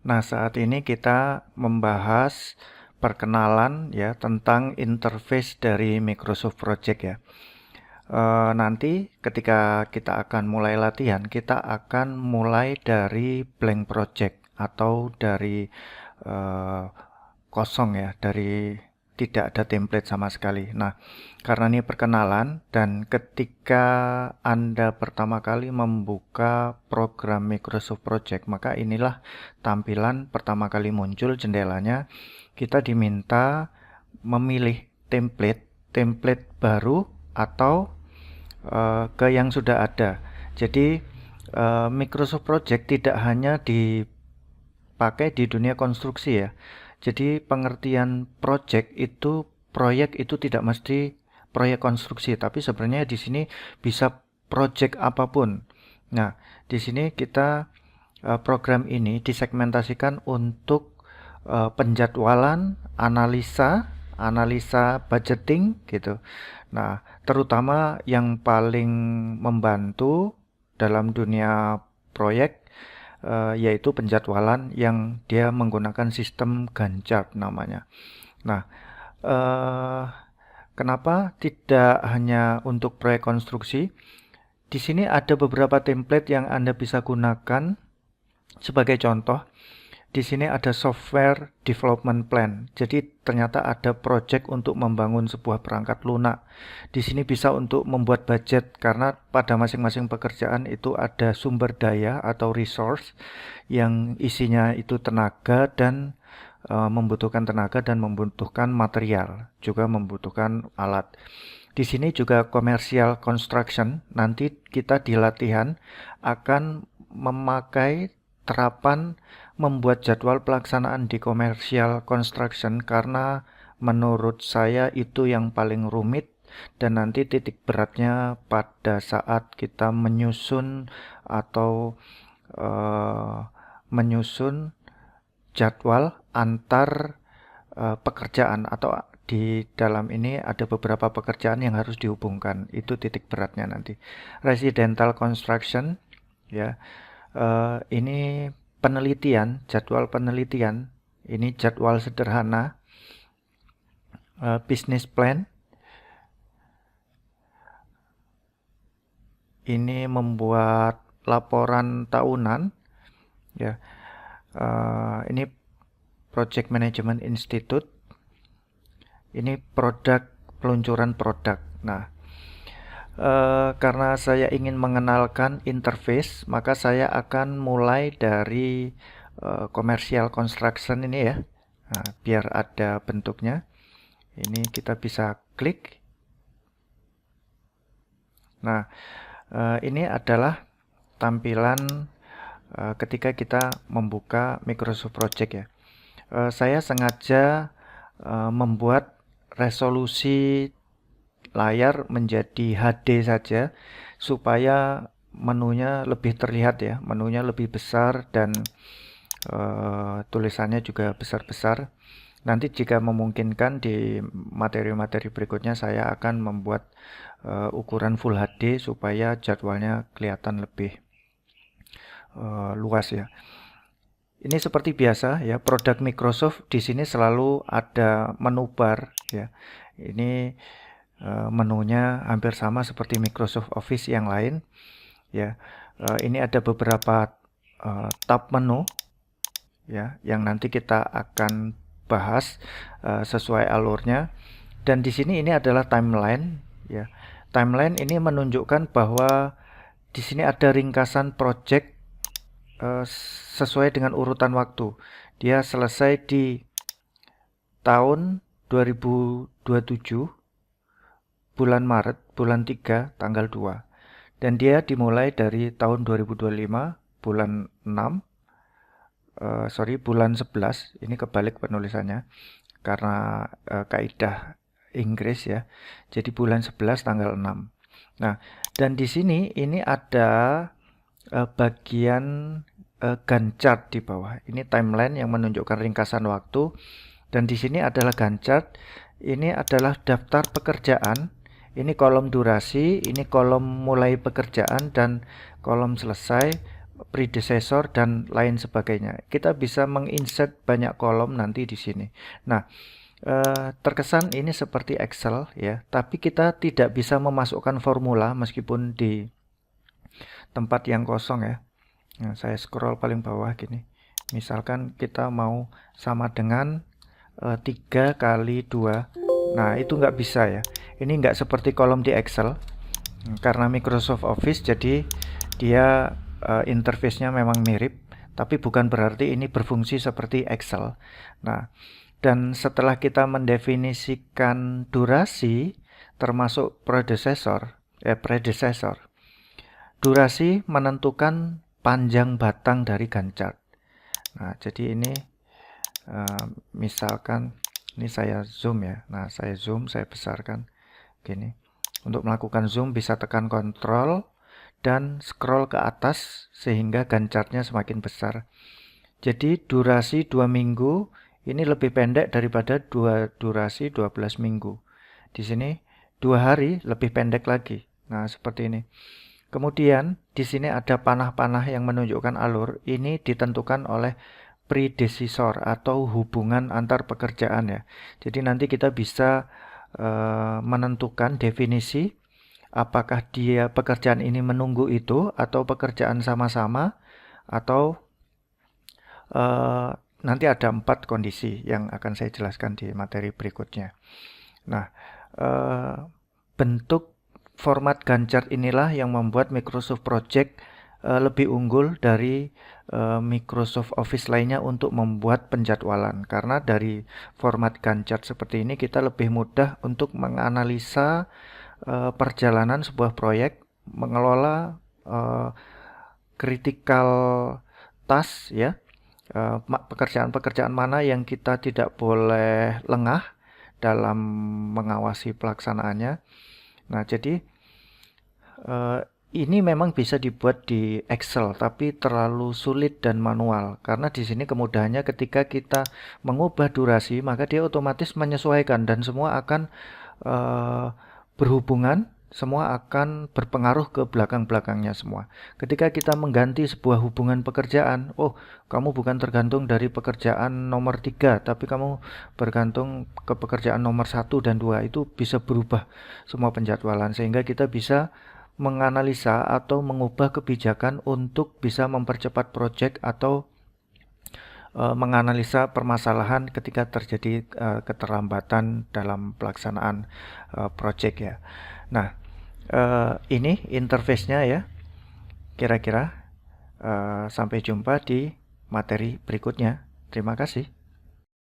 Nah, saat ini kita membahas perkenalan ya tentang interface dari Microsoft Project ya. Nanti ketika kita akan mulai latihan, kita akan mulai dari blank project atau dari eh, kosong ya, dari tidak ada template sama sekali. Nah, karena ini perkenalan dan ketika Anda pertama kali membuka program Microsoft Project, maka inilah tampilan pertama kali muncul jendelanya. Kita diminta memilih template baru atau ke yang sudah ada. Jadi Microsoft Project tidak hanya dipakai di dunia konstruksi ya. Jadi pengertian proyek itu tidak mesti proyek konstruksi, tapi sebenarnya di sini bisa proyek apapun. Nah, di sini kita program ini disegmentasikan untuk penjadwalan, analisa budgeting gitu. Nah, terutama yang paling membantu dalam dunia proyek yaitu penjadwalan yang dia menggunakan sistem Gantt namanya. Nah, eh, kenapa tidak hanya untuk proyek konstruksi? Di sini ada beberapa template yang Anda bisa gunakan. Sebagai contoh, di sini ada software development plan. Jadi ternyata ada project untuk membangun sebuah perangkat lunak. Di sini bisa untuk membuat budget karena pada masing-masing pekerjaan itu ada sumber daya atau resource yang isinya itu tenaga dan membutuhkan tenaga dan membutuhkan material, juga membutuhkan alat. Di sini juga commercial construction. Nanti kita di latihan akan memakai terapan membuat jadwal pelaksanaan di commercial construction karena menurut saya itu yang paling rumit dan nanti titik beratnya pada saat kita menyusun atau menyusun jadwal antar pekerjaan atau di dalam ini ada beberapa pekerjaan yang harus dihubungkan. Itu titik beratnya nanti. Residential construction ya. Ini penelitian, jadwal penelitian. Ini jadwal sederhana. Business plan. Ini membuat laporan tahunan. Ya. Ini Project Management Institute. Ini peluncuran produk. Nah, karena saya ingin mengenalkan interface, maka saya akan mulai dari commercial construction ini ya. Nah, biar ada bentuknya. Ini kita bisa klik. Nah, ini adalah tampilan ketika kita membuka Microsoft Project ya. Saya sengaja membuat resolusi layar menjadi HD saja supaya menunya lebih terlihat ya, menunya lebih besar dan tulisannya juga besar-besar. Nanti jika memungkinkan di materi-materi berikutnya saya akan membuat ukuran Full HD supaya jadwalnya kelihatan lebih luas ya. Ini seperti biasa ya, produk Microsoft di sini selalu ada menu bar ya. Ini menunya hampir sama seperti Microsoft Office yang lain ya. Ini ada beberapa tab menu ya yang nanti kita akan bahas sesuai alurnya. Dan di sini ini adalah timeline ya. Timeline ini menunjukkan bahwa di sini ada ringkasan project sesuai dengan urutan waktu. Dia selesai di tahun 2027 bulan Maret, bulan 3, tanggal 2. Dan dia dimulai dari tahun 2025 bulan 6, bulan 11. Ini kebalik penulisannya karena kaidah Inggris ya. Jadi bulan 11 tanggal 6. Nah, dan di sini ini ada bagian Gantt chart di bawah. Ini timeline yang menunjukkan ringkasan waktu. Dan di sini adalah Gantt chart. Ini adalah daftar pekerjaan. Ini kolom durasi, ini kolom mulai pekerjaan dan kolom selesai. predecessor dan lain sebagainya. Kita bisa menginsert banyak kolom nanti di sini. Nah, terkesan ini seperti Excel ya, tapi kita tidak bisa memasukkan formula meskipun di tempat yang kosong ya. Nah, saya scroll paling bawah gini. Misalkan kita mau sama dengan 3 kali 2. Nah, itu nggak bisa ya. Ini nggak seperti kolom di Excel. Karena Microsoft Office, jadi dia interface-nya memang mirip, tapi bukan berarti ini berfungsi seperti Excel. Nah, dan setelah kita mendefinisikan durasi termasuk predecessor, durasi menentukan panjang batang dari Gantt chart. Nah, jadi ini misalkan ini saya zoom ya. Nah, saya zoom, saya besarkan gini. Untuk melakukan zoom bisa tekan kontrol dan scroll ke atas sehingga Gantt chart-nya semakin besar. Jadi durasi 2 minggu ini lebih pendek daripada durasi 12 minggu. Di sini 2 hari lebih pendek lagi. Nah, seperti ini. Kemudian di sini ada panah-panah yang menunjukkan alur. Ini ditentukan oleh predecessor atau hubungan antar pekerjaan ya. Jadi nanti kita bisa menentukan definisi apakah pekerjaan ini menunggu itu atau pekerjaan sama-sama, atau nanti ada 4 kondisi yang akan saya jelaskan di materi berikutnya. Nah, bentuk format Gantt chart inilah yang membuat Microsoft Project lebih unggul dari Microsoft Office lainnya untuk membuat penjadwalan. Karena dari format Gantt chart seperti ini kita lebih mudah untuk menganalisa perjalanan sebuah proyek, mengelola critical task ya. Pekerjaan-pekerjaan mana yang kita tidak boleh lengah dalam mengawasi pelaksanaannya. Nah, jadi ini memang bisa dibuat di Excel, tapi terlalu sulit dan manual. Karena di sini kemudahannya ketika kita mengubah durasi, maka dia otomatis menyesuaikan dan semua akan berhubungan, semua akan berpengaruh ke belakang-belakangnya semua. Ketika kita mengganti sebuah hubungan pekerjaan, oh, kamu bukan tergantung dari pekerjaan nomor 3, tapi kamu bergantung ke pekerjaan nomor 1 dan 2, itu bisa berubah semua penjadwalan, sehingga kita bisa menganalisa atau mengubah kebijakan untuk bisa mempercepat proyek atau menganalisa permasalahan ketika terjadi keterlambatan dalam pelaksanaan proyek ya. Nah, ini interface-nya ya. Kira-kira sampai jumpa di materi berikutnya. Terima kasih.